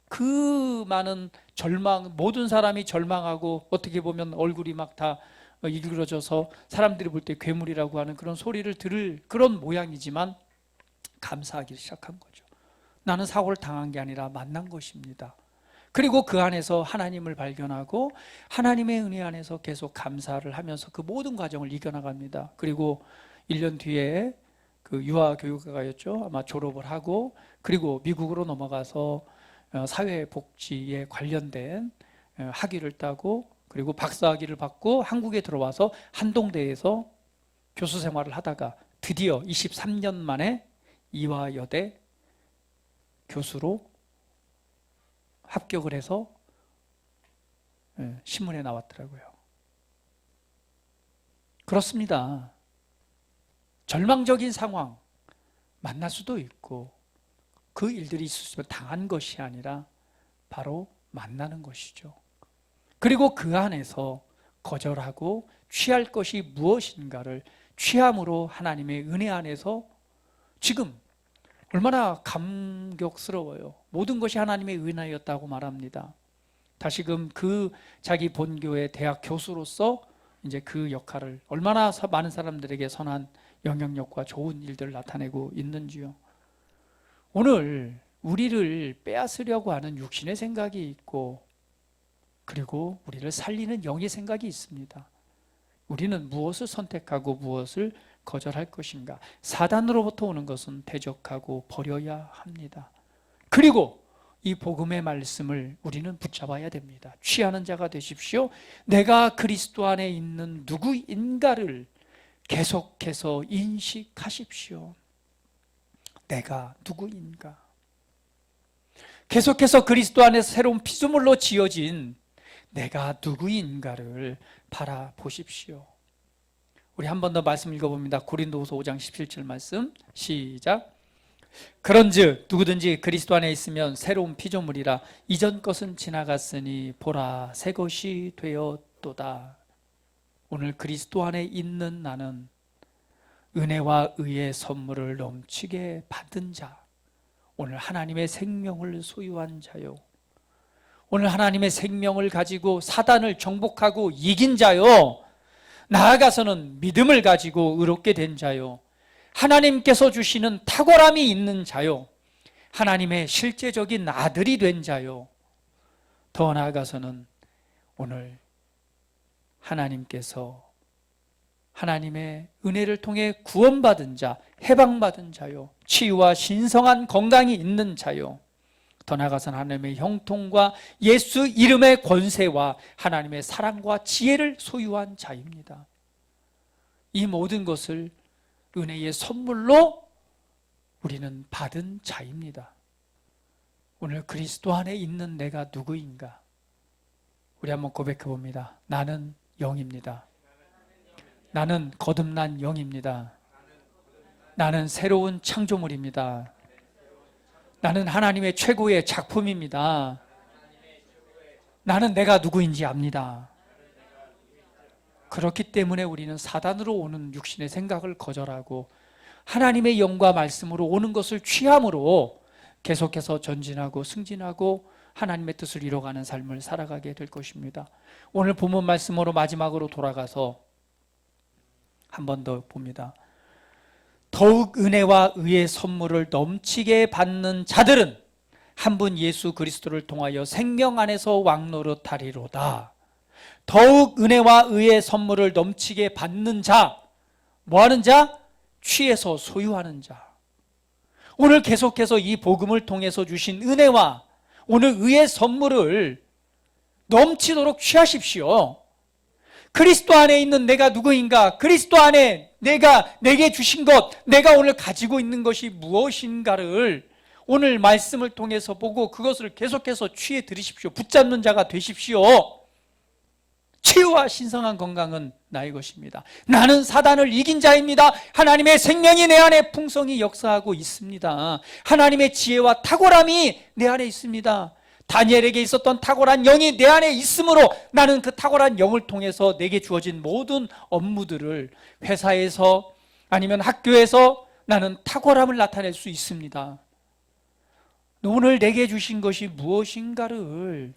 그 많은 절망, 모든 사람이 절망하고 어떻게 보면 얼굴이 막 다 일그러져서 사람들이 볼 때 괴물이라고 하는 그런 소리를 들을 그런 모양이지만 감사하기 시작한 거죠. 나는 사고를 당한 게 아니라 만난 것입니다. 그리고 그 안에서 하나님을 발견하고 하나님의 은혜 안에서 계속 감사를 하면서 그 모든 과정을 이겨나갑니다. 그리고 1년 뒤에 그 유아교육가였죠. 아마 졸업을 하고 그리고 미국으로 넘어가서 사회복지에 관련된 학위를 따고 그리고 박사학위를 받고 한국에 들어와서 한동대에서 교수 생활을 하다가 드디어 23년 만에 이화여대 교수로 합격을 해서 신문에 나왔더라고요. 그렇습니다. 절망적인 상황 만날 수도 있고 그 일들이 있으면 당한 것이 아니라 바로 만나는 것이죠. 그리고 그 안에서 거절하고 취할 것이 무엇인가를 취함으로 하나님의 은혜 안에서 지금 얼마나 감격스러워요. 모든 것이 하나님의 은혜였다고 말합니다. 다시금 그 자기 본교의 대학 교수로서 이제 그 역할을 얼마나 많은 사람들에게 선한 영향력과 좋은 일들을 나타내고 있는지요. 오늘 우리를 빼앗으려고 하는 육신의 생각이 있고 그리고 우리를 살리는 영의 생각이 있습니다. 우리는 무엇을 선택하고 무엇을 거절할 것인가? 사단으로부터 오는 것은 대적하고 버려야 합니다. 그리고 이 복음의 말씀을 우리는 붙잡아야 됩니다. 취하는 자가 되십시오. 내가 그리스도 안에 있는 누구인가를 계속해서 인식하십시오. 내가 누구인가? 계속해서 그리스도 안에서 새로운 피조물로 지어진 내가 누구인가를 바라보십시오. 우리 한 번 더 말씀 읽어봅니다. 고린도후서 5장 17절 말씀 시작. 그런즉 누구든지 그리스도 안에 있으면 새로운 피조물이라 이전 것은 지나갔으니 보라 새 것이 되었도다. 오늘 그리스도 안에 있는 나는 은혜와 의의 선물을 넘치게 받은 자, 오늘 하나님의 생명을 소유한 자요, 오늘 하나님의 생명을 가지고 사단을 정복하고 이긴 자요, 나아가서는 믿음을 가지고 의롭게 된 자요, 하나님께서 주시는 탁월함이 있는 자요, 하나님의 실제적인 아들이 된 자요, 더 나아가서는 오늘 하나님께서 하나님의 은혜를 통해 구원받은 자, 해방받은 자요, 치유와 신성한 건강이 있는 자요, 더 나아가서는 하나님의 형통과 예수 이름의 권세와 하나님의 사랑과 지혜를 소유한 자입니다. 이 모든 것을 은혜의 선물로 우리는 받은 자입니다. 오늘 그리스도 안에 있는 내가 누구인가? 우리 한번 고백해 봅니다. 나는 영입니다. 나는 거듭난 영입니다. 나는 새로운 창조물입니다. 나는 하나님의 최고의 작품입니다. 나는 내가 누구인지 압니다. 그렇기 때문에 우리는 사단으로 오는 육신의 생각을 거절하고 하나님의 영과 말씀으로 오는 것을 취함으로 계속해서 전진하고 승진하고 하나님의 뜻을 이뤄가는 삶을 살아가게 될 것입니다. 오늘 본문 말씀으로 마지막으로 돌아가서 한 번 더 봅니다. 더욱 은혜와 의의 선물을 넘치게 받는 자들은 한 분 예수 그리스도를 통하여 생명 안에서 왕노릇하리로다. 더욱 은혜와 의의 선물을 넘치게 받는 자, 뭐하는 자? 취해서 소유하는 자. 오늘 계속해서 이 복음을 통해서 주신 은혜와 오늘 의의 선물을 넘치도록 취하십시오. 그리스도 안에 있는 내가 누구인가? 그리스도 안에 내게 주신 것, 내가 오늘 가지고 있는 것이 무엇인가를 오늘 말씀을 통해서 보고 그것을 계속해서 취해 들이십시오. 붙잡는 자가 되십시오. 치유와 신성한 건강은 나의 것입니다. 나는 사단을 이긴 자입니다. 하나님의 생명이 내 안에 풍성히 역사하고 있습니다. 하나님의 지혜와 탁월함이 내 안에 있습니다. 다니엘에게 있었던 탁월한 영이 내 안에 있으므로 나는 그 탁월한 영을 통해서 내게 주어진 모든 업무들을 회사에서 아니면 학교에서 나는 탁월함을 나타낼 수 있습니다. 오늘 내게 주신 것이 무엇인가를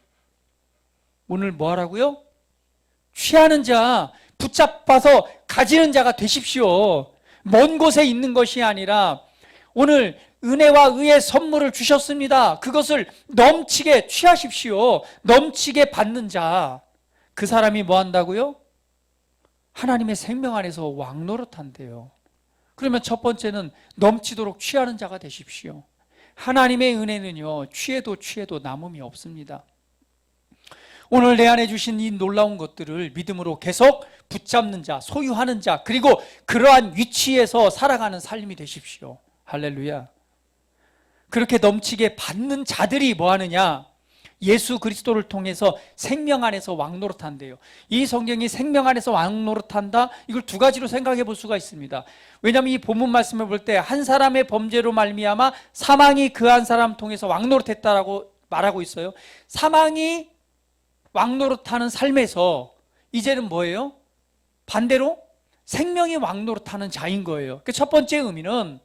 오늘 뭐 하라고요? 취하는 자, 붙잡아서 가지는 자가 되십시오. 먼 곳에 있는 것이 아니라 오늘 은혜와 의의 선물을 주셨습니다. 그것을 넘치게 취하십시오. 넘치게 받는 자, 그 사람이 뭐 한다고요? 하나님의 생명 안에서 왕노릇한대요. 그러면 첫 번째는 넘치도록 취하는 자가 되십시오. 하나님의 은혜는요, 취해도 남음이 없습니다. 오늘 내 안에 주신 이 놀라운 것들을 믿음으로 계속 붙잡는 자, 소유하는 자, 그리고 그러한 위치에서 살아가는 삶이 되십시오. 할렐루야. 그렇게 넘치게 받는 자들이 뭐 하느냐? 예수 그리스도를 통해서 생명 안에서 왕노릇한대요. 이 성경이 생명 안에서 왕노릇한다? 이걸 두 가지로 생각해 볼 수가 있습니다. 왜냐하면 이 본문 말씀을 볼 때 한 사람의 범죄로 말미암아 사망이 그 한 사람 통해서 왕노릇했다라고 말하고 있어요. 사망이 왕노릇하는 삶에서 이제는 뭐예요? 반대로 생명이 왕노릇하는 자인 거예요. 첫 번째 의미는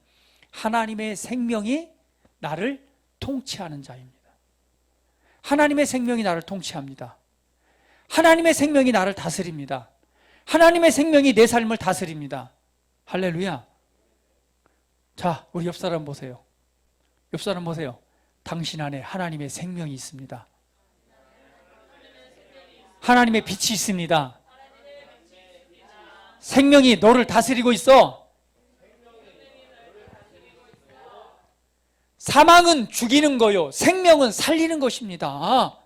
하나님의 생명이 나를 통치하는 자입니다. 하나님의 생명이 나를 통치합니다. 하나님의 생명이 나를 다스립니다. 하나님의 생명이 내 삶을 다스립니다. 할렐루야. 자, 우리 옆 사람 보세요. 옆 사람 보세요. 당신 안에 하나님의 생명이 있습니다. 하나님의 빛이 있습니다. 생명이 너를 다스리고 있어. 사망은 죽이는 거요, 생명은 살리는 것입니다.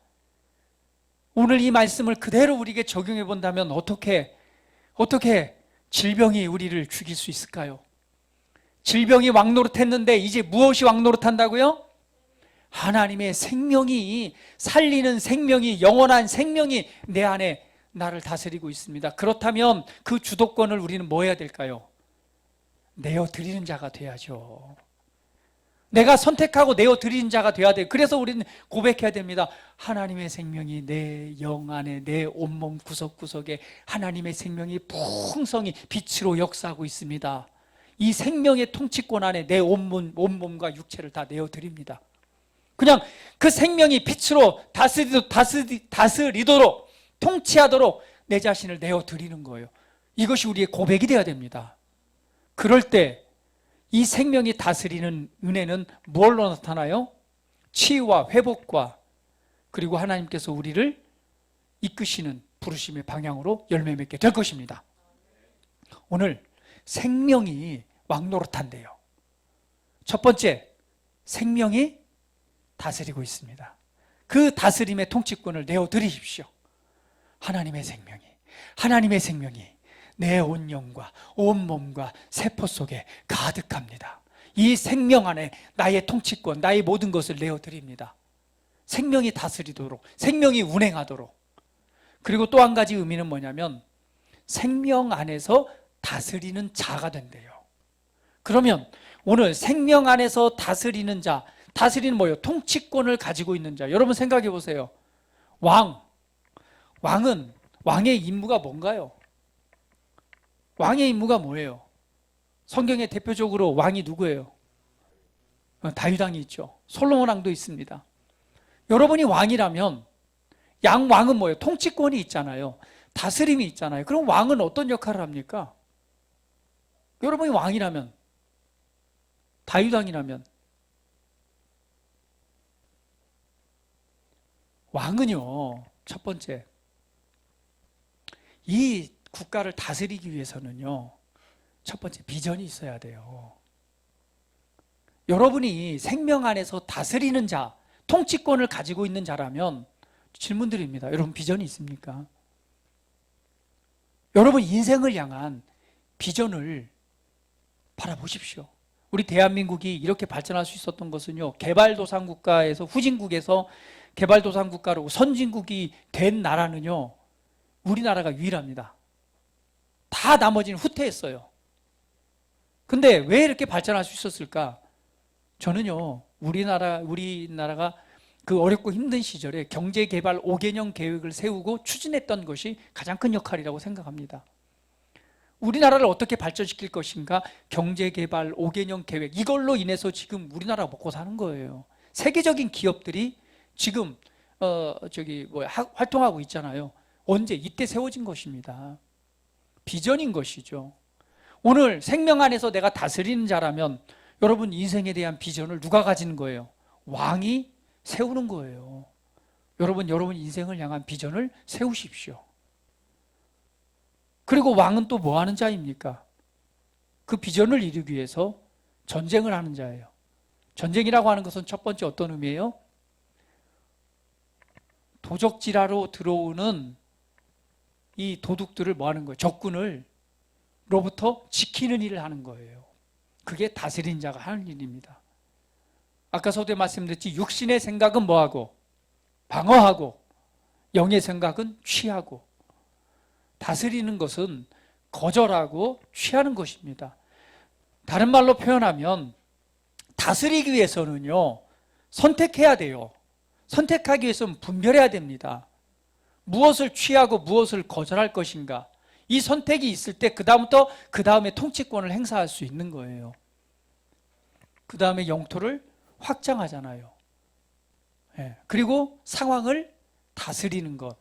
오늘 이 말씀을 그대로 우리에게 적용해 본다면 어떻게 질병이 우리를 죽일 수 있을까요? 질병이 왕노릇했는데 이제 무엇이 왕노릇한다고요? 하나님의 생명이, 살리는 생명이, 영원한 생명이 내 안에 나를 다스리고 있습니다. 그렇다면 그 주도권을 우리는 뭐 해야 될까요? 내어드리는 자가 돼야죠. 내가 선택하고 내어드리는 자가 돼야 돼요. 그래서 우리는 고백해야 됩니다. 하나님의 생명이 내 영 안에, 내 온몸 구석구석에 하나님의 생명이 풍성히 빛으로 역사하고 있습니다. 이 생명의 통치권 안에 내 온몸과 육체를 다 내어드립니다. 그냥 그 생명이 빛으로 다스리도록, 통치하도록 내 자신을 내어드리는 거예요. 이것이 우리의 고백이 되어야 됩니다. 그럴 때 이 생명이 다스리는 은혜는 뭘로 나타나요? 치유와 회복과, 그리고 하나님께서 우리를 이끄시는 부르심의 방향으로 열매 맺게 될 것입니다. 오늘 생명이 왕노릇한대요. 첫 번째, 생명이 다스리고 있습니다. 그 다스림의 통치권을 내어드리십시오. 하나님의 생명이 내 온 영과 온 몸과 세포 속에 가득합니다. 이 생명 안에 나의 통치권, 나의 모든 것을 내어드립니다. 생명이 다스리도록, 생명이 운행하도록. 그리고 또 한 가지 의미는 뭐냐면 생명 안에서 다스리는 자가 된대요. 그러면 오늘 생명 안에서 다스리는 자, 다스리는 뭐예요? 통치권을 가지고 있는 자. 여러분 생각해 보세요. 왕의 임무가 뭔가요? 왕의 임무가 뭐예요? 성경에 대표적으로 왕이 누구예요? 다윗 왕이 있죠. 솔로몬 왕도 있습니다. 여러분이 왕이라면 왕은 뭐예요? 통치권이 있잖아요. 다스림이 있잖아요. 그럼 왕은 어떤 역할을 합니까? 여러분이 왕이라면, 다윗 왕이라면 왕은요, 첫 번째, 이 국가를 다스리기 위해서는요, 첫 번째 비전이 있어야 돼요. 여러분이 생명 안에서 다스리는 자, 통치권을 가지고 있는 자라면 질문드립니다. 여러분 비전이 있습니까? 여러분 인생을 향한 비전을 바라보십시오. 우리 대한민국이 이렇게 발전할 수 있었던 것은요, 개발도상국가에서 후진국에서 개발도상국가로 선진국이 된 나라는요, 우리나라가 유일합니다. 다 나머지는 후퇴했어요. 근데 왜 이렇게 발전할 수 있었을까? 저는요, 우리나라가 그 어렵고 힘든 시절에 경제개발 5개년 계획을 세우고 추진했던 것이 가장 큰 역할이라고 생각합니다. 우리나라를 어떻게 발전시킬 것인가? 경제개발 5개년 계획, 이걸로 인해서 지금 우리나라가 먹고 사는 거예요. 세계적인 기업들이 지금 활동하고 있잖아요. 언제? 이때 세워진 것입니다. 비전인 것이죠. 오늘 생명 안에서 내가 다스리는 자라면 여러분 인생에 대한 비전을 누가 가지는 거예요? 왕이 세우는 거예요. 여러분 인생을 향한 비전을 세우십시오. 그리고 왕은 또 뭐 하는 자입니까? 그 비전을 이루기 위해서 전쟁을 하는 자예요. 전쟁이라고 하는 것은 첫 번째 어떤 의미예요? 도적질하러 들어오는 이 도둑들을 뭐 하는 거예요? 적군을로부터 지키는 일을 하는 거예요. 그게 다스린 자가 하는 일입니다. 아까 서두에 말씀드렸지, 육신의 생각은 뭐하고? 방어하고, 영의 생각은 취하고. 다스리는 것은 거절하고 취하는 것입니다. 다른 말로 표현하면 다스리기 위해서는요, 선택해야 돼요. 선택하기 위해서는 분별해야 됩니다. 무엇을 취하고 무엇을 거절할 것인가, 이 선택이 있을 때 그 다음에 통치권을 행사할 수 있는 거예요. 그 다음에 영토를 확장하잖아요. 그리고 상황을 다스리는 것,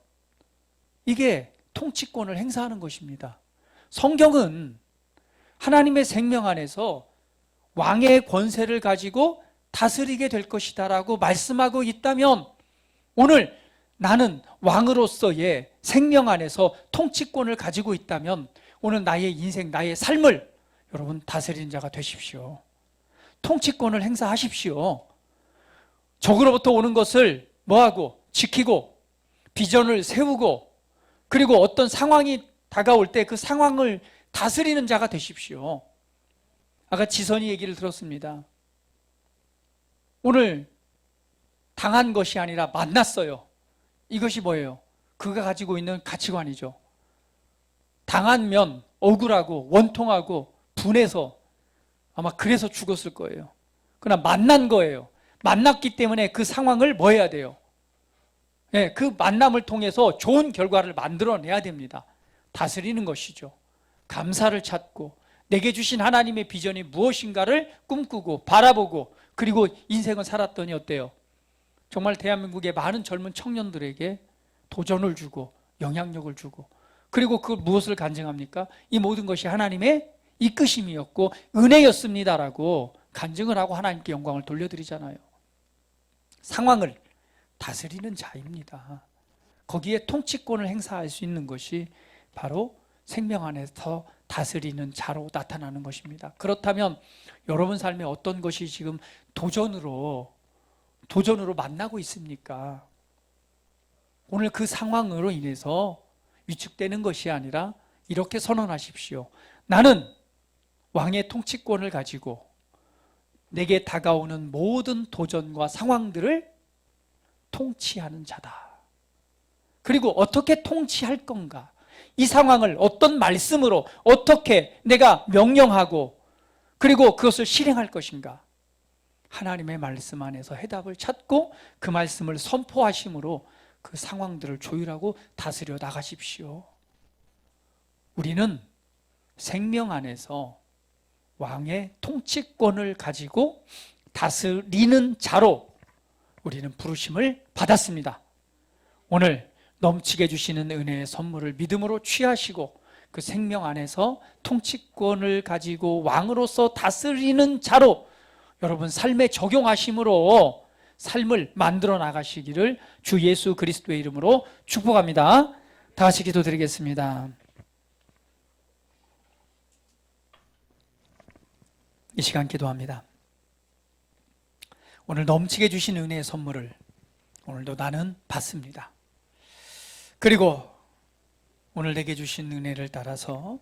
이게 통치권을 행사하는 것입니다. 성경은 하나님의 생명 안에서 왕의 권세를 가지고 다스리게 될 것이다 라고 말씀하고 있다면, 오늘 나는 왕으로서의 생명 안에서 통치권을 가지고 있다면 오늘 나의 인생, 나의 삶을 여러분 다스리는 자가 되십시오. 통치권을 행사하십시오. 적으로부터 오는 것을 뭐하고? 지키고, 비전을 세우고, 그리고 어떤 상황이 다가올 때 그 상황을 다스리는 자가 되십시오. 아까 지선이 얘기를 들었습니다. 오늘 당한 것이 아니라 만났어요. 이것이 뭐예요? 그가 가지고 있는 가치관이죠. 당하면 억울하고 원통하고 분해서 아마 그래서 죽었을 거예요. 그러나 만난 거예요. 만났기 때문에 그 상황을 뭐 해야 돼요? 그 만남을 통해서 좋은 결과를 만들어내야 됩니다. 다스리는 것이죠. 감사를 찾고 내게 주신 하나님의 비전이 무엇인가를 꿈꾸고 바라보고, 그리고 인생을 살았더니 어때요? 정말 대한민국의 많은 젊은 청년들에게 도전을 주고 영향력을 주고, 그리고 그 무엇을 간증합니까? 이 모든 것이 하나님의 이끄심이었고 은혜였습니다라고 간증을 하고 하나님께 영광을 돌려드리잖아요. 상황을 다스리는 자입니다. 거기에 통치권을 행사할 수 있는 것이 바로 생명 안에서 다스리는 자로 나타나는 것입니다. 그렇다면 여러분 삶에 어떤 것이 지금 도전으로 만나고 있습니까? 오늘 그 상황으로 인해서 위축되는 것이 아니라 이렇게 선언하십시오. 나는 왕의 통치권을 가지고 내게 다가오는 모든 도전과 상황들을 통치하는 자다. 그리고 어떻게 통치할 건가? 이 상황을 어떤 말씀으로 어떻게 내가 명령하고 그리고 그것을 실행할 것인가? 하나님의 말씀 안에서 해답을 찾고 그 말씀을 선포하심으로 그 상황들을 조율하고 다스려 나가십시오. 우리는 생명 안에서 왕의 통치권을 가지고 다스리는 자로 우리는 부르심을 받았습니다. 오늘 넘치게 주시는 은혜의 선물을 믿음으로 취하시고 그 생명 안에서 통치권을 가지고 왕으로서 다스리는 자로 여러분 삶에 적용하심으로 삶을 만들어 나가시기를 주 예수 그리스도의 이름으로 축복합니다. 다 같이 기도드리겠습니다. 이 시간 기도합니다. 오늘 넘치게 주신 은혜의 선물을 오늘도 나는 받습니다. 그리고 오늘 내게 주신 은혜를 따라서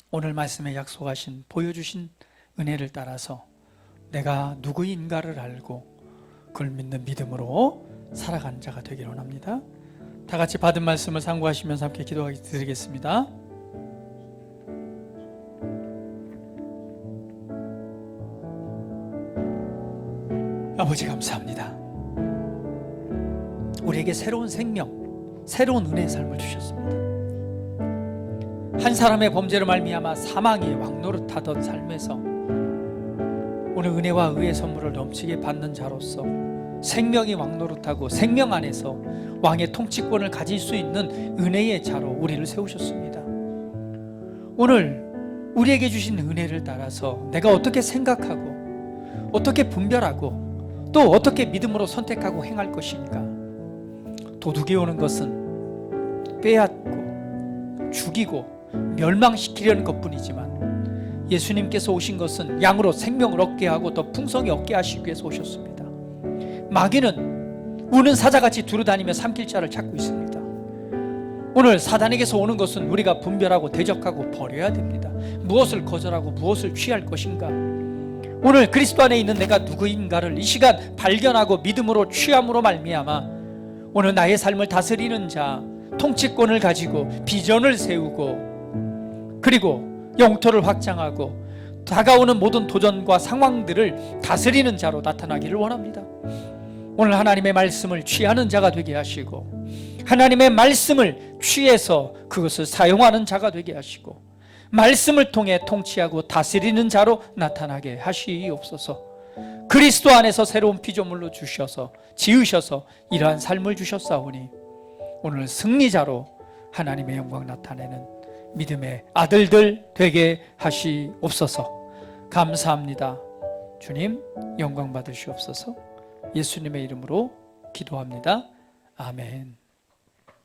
오늘 말씀에 약속하신 보여주신 은혜를 따라서 내가 누구인가를 알고 그걸 믿는 믿음으로 살아가는 자가 되기를 원합니다. 다 같이 받은 말씀을 상고하시면서 함께 기도드리겠습니다. 아버지 감사합니다. 우리에게 새로운 생명, 새로운 은혜의 삶을 주셨습니다. 한 사람의 범죄로 말미암아 사망이 왕노릇하던 삶에서 오늘 은혜와 의의 선물을 넘치게 받는 자로서 생명이 왕노릇하고 생명 안에서 왕의 통치권을 가질 수 있는 은혜의 자로 우리를 세우셨습니다. 오늘 우리에게 주신 은혜를 따라서 내가 어떻게 생각하고 어떻게 분별하고 또 어떻게 믿음으로 선택하고 행할 것인가. 도둑이 오는 것은 빼앗고 죽이고 멸망시키려는 것뿐이지만 예수님께서 오신 것은 양으로 생명을 얻게 하고 더 풍성히 얻게 하시기 위해서 오셨습니다. 마귀는 우는 사자같이 두루다니며 삼킬 자를 찾고 있습니다. 오늘 사단에게서 오는 것은 우리가 분별하고 대적하고 버려야 됩니다. 무엇을 거절하고 무엇을 취할 것인가. 오늘 그리스도 안에 있는 내가 누구인가를 이 시간 발견하고 믿음으로 취함으로 말미암아 오늘 나의 삶을 다스리는 자, 통치권을 가지고 비전을 세우고 그리고 영토를 확장하고 다가오는 모든 도전과 상황들을 다스리는 자로 나타나기를 원합니다. 오늘 하나님의 말씀을 취하는 자가 되게 하시고 하나님의 말씀을 취해서 그것을 사용하는 자가 되게 하시고 말씀을 통해 통치하고 다스리는 자로 나타나게 하시옵소서. 그리스도 안에서 새로운 피조물로 주셔서 지으셔서 이러한 삶을 주셨사오니 오늘 승리자로 하나님의 영광 나타내는 믿음의 아들들 되게 하시옵소서. 감사합니다. 주님 영광 받으시옵소서. 예수님의 이름으로 기도합니다. 아멘.